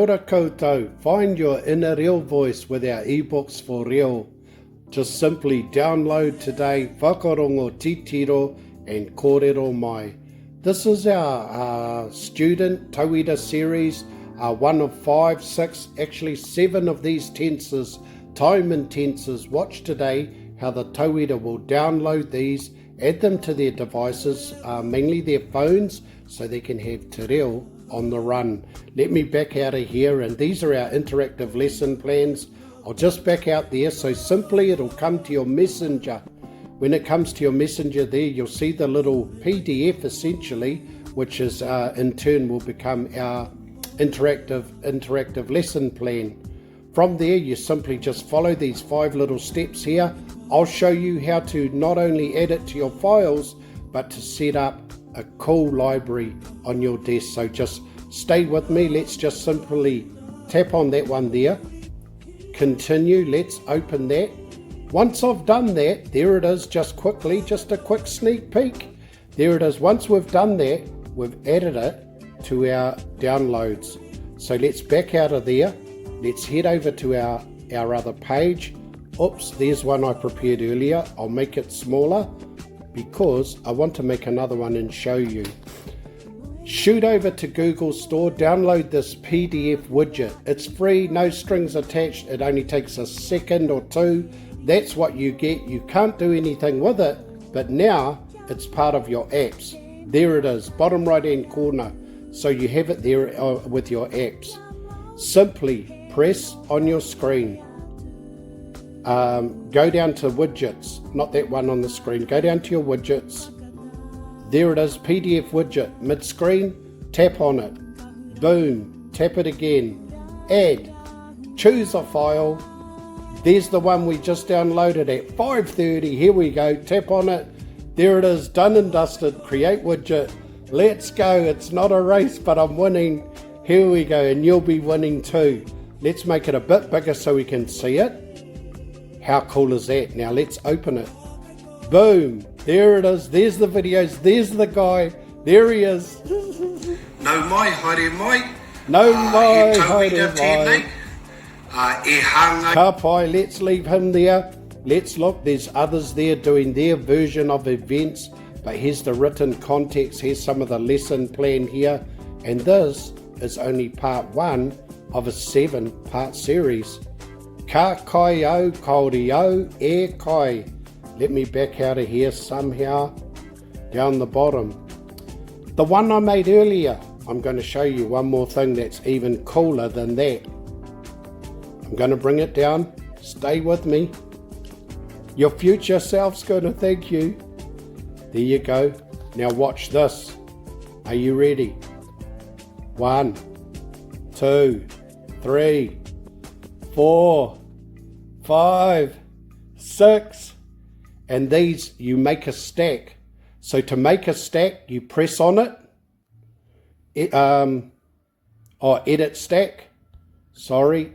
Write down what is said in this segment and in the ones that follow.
Ora koutou, find your inner real voice with our ebooks for real. Just simply download today Whakarongo, titiro and kōrero mai. This is our student tauira series, one of 5, 6, actually 7 of these tenses, time and tenses. Watch today how the tauira will download these, add them to their devices, mainly their phones, so they can have te reo on the run. Let me back out of here, and these are our interactive lesson plans. I'll just back out there, so simply it'll come to your messenger. When it comes to your messenger there, you'll see the little PDF essentially, which is in turn will become our interactive lesson plan. From there, you simply just follow these 5 little steps here. I'll show you how to not only add it to your files, but to set up a cool library on your desk. So just stay with me. Let's just simply tap on that one there. Continue. Let's open that. Once I've done that, there it is. Just quickly, just a quick sneak peek. There it is. Once we've done that, we've added it to our downloads. So let's back out of there. Let's head over to our other page. Oops, there's one I prepared earlier. I'll make it smaller because I want to make another one and show you. Shoot over to Google Store, download this PDF widget. It's free, no strings attached. It only takes a second or 2. That's what you get. You can't do anything with it, but now it's part of your apps. There it is, bottom right hand corner. So you have it there with your apps. Simply press on your screen. Go down to widgets, not that one on the screen. Go down to your widgets. There it is, PDF widget, mid-screen, tap on it. Boom, tap it again. Add, choose a file. There's the one we just downloaded at 5:30. Here we go, tap on it. There it is, done and dusted, create widget. Let's go, it's not a race, but I'm winning. Here we go, and you'll be winning too. Let's make it a bit bigger so we can see it. How cool is that? Now let's open it. Boom, there it is. There's the videos. There's the guy. There he is. No mai, haere mai. No mai, haere mai. E hanga. Ka pai, let's leave him there. Let's look, there's others there doing their version of events, but here's the written context. Here's some of the lesson plan here. And this is only part 1 of a 7-part series. Ka kai au, kauri au, e kai. Let me back out of here somehow. Down the bottom. The one I made earlier, I'm going to show you one more thing that's even cooler than that. I'm going to bring it down. Stay with me. Your future self's going to thank you. There you go. Now watch this. Are you ready? 1, 2, 3, 4, 5, 6, and these you make a stack. So to make a stack, you press on it. Edit stack. Sorry,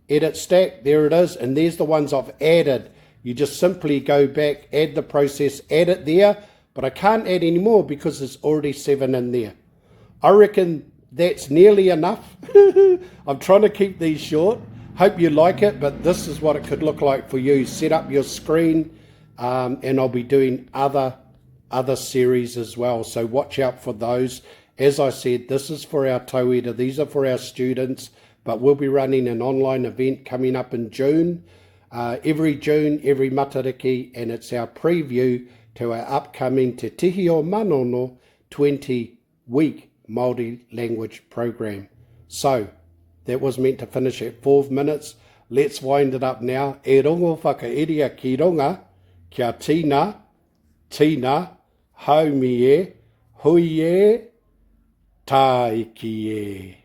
edit stack. There it is, and there's the ones I've added. You just simply go back, add the process, add it there, but I can't add any more because there's already 7 in there. I reckon that's nearly enough. I'm trying to keep these short. Hope you like it, but this is what it could look like for you. Set up your screen, and I'll be doing other series as well, so watch out for those. As I said, this is for our tauira, these are for our students, but we'll be running an online event coming up in June. Every June, every matariki, and it's our preview to our upcoming Te Tihio Manono 20-week Māori language program. So, that was meant to finish at 4 minutes. Let's wind it up now. E rongo whakairia ki ronga, kia tina, haumi e, hui e, taiki e.